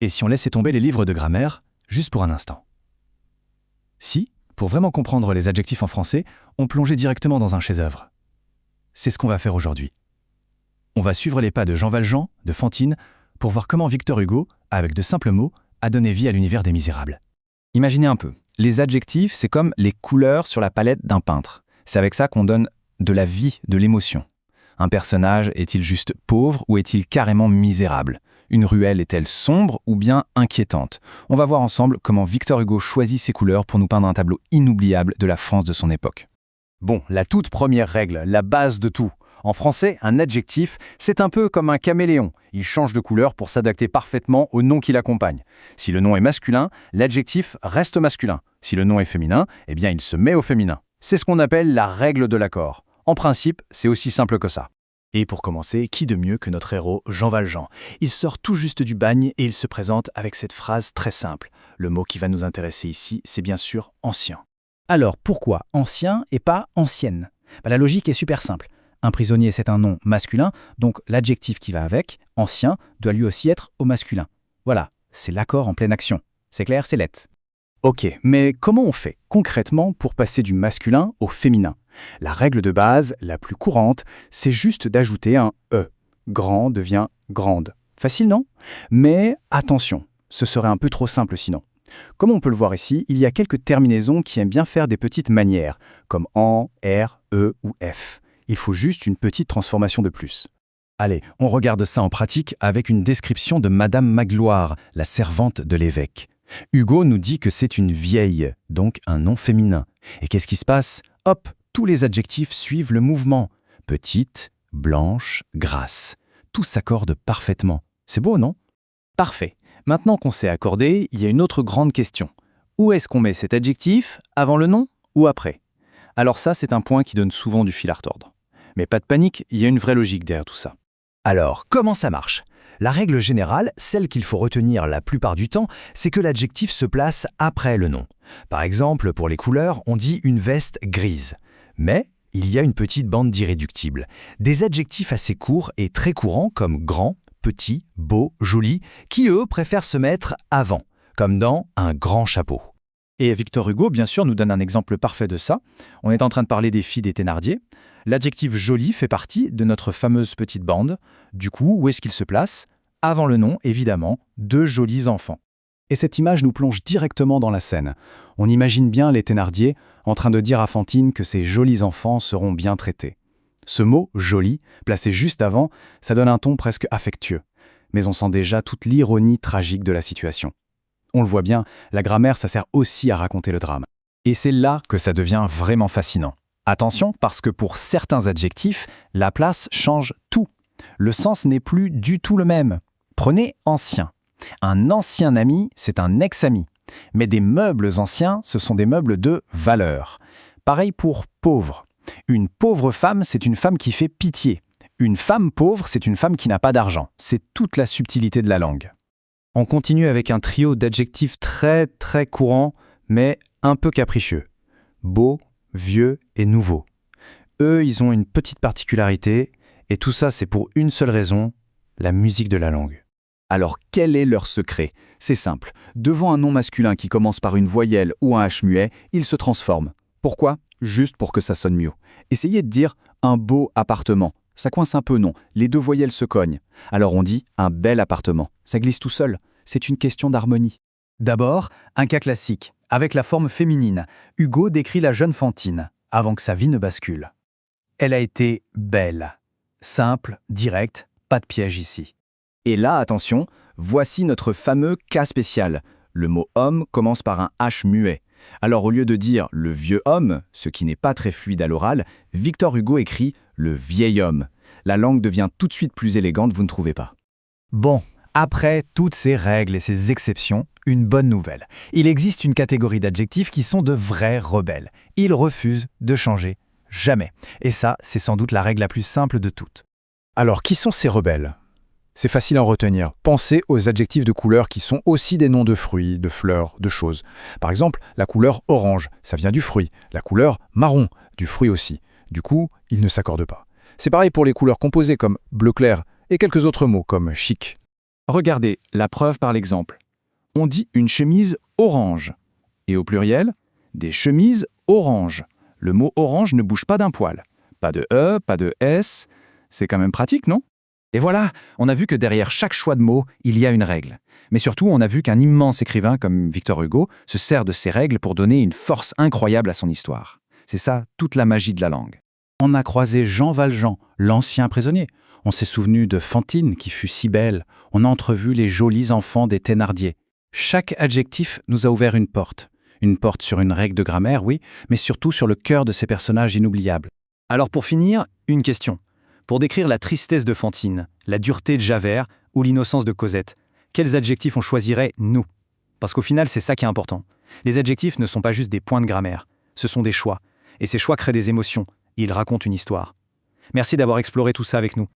Et si on laissait tomber les livres de grammaire, juste pour un instant? Si, pour vraiment comprendre les adjectifs en français, on plongeait directement dans un chef-d'œuvre. C'est ce qu'on va faire aujourd'hui. On va suivre les pas de Jean Valjean, de Fantine, pour voir comment Victor Hugo, avec de simples mots, a donné vie à l'univers des Misérables. Imaginez un peu, les adjectifs, c'est comme les couleurs sur la palette d'un peintre. C'est avec ça qu'on donne de la vie, de l'émotion. Un personnage est-il juste pauvre ou est-il carrément misérable? Une ruelle est-elle sombre ou bien inquiétante? On va voir ensemble comment Victor Hugo choisit ses couleurs pour nous peindre un tableau inoubliable de la France de son époque. Bon, la toute première règle, la base de tout. En français, un adjectif, c'est un peu comme un caméléon. Il change de couleur pour s'adapter parfaitement au nom qui l'accompagne. Si le nom est masculin, l'adjectif reste masculin. Si le nom est féminin, eh bien il se met au féminin. C'est ce qu'on appelle la règle de l'accord. En principe, c'est aussi simple que ça. Et pour commencer, qui de mieux que notre héros Jean Valjean? Il sort tout juste du bagne et il se présente avec cette phrase très simple. Le mot qui va nous intéresser ici, c'est bien sûr « ancien ». Alors pourquoi ancien et pas ancienne? La logique est super simple. Un prisonnier, c'est un nom masculin, donc l'adjectif qui va avec, ancien, doit lui aussi être au masculin. Voilà, c'est l'accord en pleine action. C'est clair, c'est lettre. Ok, mais comment on fait concrètement pour passer du masculin au féminin? La règle de base, la plus courante, c'est juste d'ajouter un « e ». Grand devient grande. Facile, non? Mais attention, ce serait un peu trop simple sinon. Comme on peut le voir ici, il y a quelques terminaisons qui aiment bien faire des petites manières, comme en, r, e ou f. Il faut juste une petite transformation de plus. Allez, on regarde ça en pratique avec une description de Madame Magloire, la servante de l'évêque. Hugo nous dit que c'est une vieille, donc un nom féminin. Et qu'est-ce qui se passe? Hop, tous les adjectifs suivent le mouvement. Petite, blanche, grasse. Tout s'accorde parfaitement. C'est beau, non? Parfait. Maintenant qu'on s'est accordé, il y a une autre grande question. Où est-ce qu'on met cet adjectif? Avant le nom ou après? Alors ça, c'est un point qui donne souvent du fil à retordre. Mais pas de panique, il y a une vraie logique derrière tout ça. Alors, comment ça marche? La règle générale, celle qu'il faut retenir la plupart du temps, c'est que l'adjectif se place après le nom. Par exemple, pour les couleurs, on dit une veste grise. Mais il y a une petite bande d'irréductibles. Des adjectifs assez courts et très courants comme grand, petit, beau, joli, qui eux préfèrent se mettre avant, comme dans un grand chapeau. Et Victor Hugo, bien sûr, nous donne un exemple parfait de ça. On est en train de parler des filles des Thénardier. L'adjectif joli fait partie de notre fameuse petite bande. Du coup, où est-ce qu'il se place? Avant le nom, évidemment, deux jolis enfants. Et cette image nous plonge directement dans la scène. On imagine bien les Thénardier en train de dire à Fantine que ces jolis enfants seront bien traités. Ce mot « joli », placé juste avant, ça donne un ton presque affectueux. Mais on sent déjà toute l'ironie tragique de la situation. On le voit bien, la grammaire, ça sert aussi à raconter le drame. Et c'est là que ça devient vraiment fascinant. Attention, parce que pour certains adjectifs, la place change tout. Le sens n'est plus du tout le même. Prenez ancien. Un ancien ami, c'est un ex-ami. Mais des meubles anciens, ce sont des meubles de valeur. Pareil pour pauvre. Une pauvre femme, c'est une femme qui fait pitié. Une femme pauvre, c'est une femme qui n'a pas d'argent. C'est toute la subtilité de la langue. On continue avec un trio d'adjectifs très courants, mais un peu capricieux. Beau, vieux et nouveau. Eux, ils ont une petite particularité, et tout ça, c'est pour une seule raison, la musique de la langue. Alors, quel est leur secret? C'est simple. Devant un nom masculin qui commence par une voyelle ou un H muet, il se transforme. Pourquoi? Juste pour que ça sonne mieux. Essayez de dire « un beau appartement ». Ça coince un peu, non? Les deux voyelles se cognent. Alors on dit « un bel appartement ». Ça glisse tout seul. C'est une question d'harmonie. D'abord, un cas classique, avec la forme féminine. Hugo décrit la jeune Fantine, avant que sa vie ne bascule. Elle a été belle. Simple, directe, pas de piège ici. Et là, attention, voici notre fameux cas spécial. Le mot « homme » commence par un H muet. Alors au lieu de dire « le vieux homme », ce qui n'est pas très fluide à l'oral, Victor Hugo écrit « le vieil homme ». La langue devient tout de suite plus élégante, vous ne trouvez pas? Bon, après toutes ces règles et ces exceptions, une bonne nouvelle. Il existe une catégorie d'adjectifs qui sont de vrais rebelles. Ils refusent de changer, jamais. Et ça, c'est sans doute la règle la plus simple de toutes. Alors, qui sont ces rebelles? C'est facile à en retenir. Pensez aux adjectifs de couleur qui sont aussi des noms de fruits, de fleurs, de choses. Par exemple, la couleur orange, ça vient du fruit. La couleur marron, du fruit aussi. Du coup, ils ne s'accordent pas. C'est pareil pour les couleurs composées comme bleu clair et quelques autres mots comme chic. Regardez, la preuve par l'exemple. On dit une chemise orange. Et au pluriel, des chemises orange. Le mot orange ne bouge pas d'un poil. Pas de E, pas de S. C'est quand même pratique, non? Et voilà, on a vu que derrière chaque choix de mots, il y a une règle. Mais surtout, on a vu qu'un immense écrivain comme Victor Hugo se sert de ces règles pour donner une force incroyable à son histoire. C'est ça, toute la magie de la langue. On a croisé Jean Valjean, l'ancien prisonnier. On s'est souvenu de Fantine, qui fut si belle. On a entrevu les jolis enfants des Thénardier. Chaque adjectif nous a ouvert une porte. Une porte sur une règle de grammaire, oui, mais surtout sur le cœur de ces personnages inoubliables. Alors pour finir, une question. Pour décrire la tristesse de Fantine, la dureté de Javert ou l'innocence de Cosette, quels adjectifs on choisirait, nous? Parce qu'au final, c'est ça qui est important. Les adjectifs ne sont pas juste des points de grammaire, ce sont des choix. Et ces choix créent des émotions, ils racontent une histoire. Merci d'avoir exploré tout ça avec nous.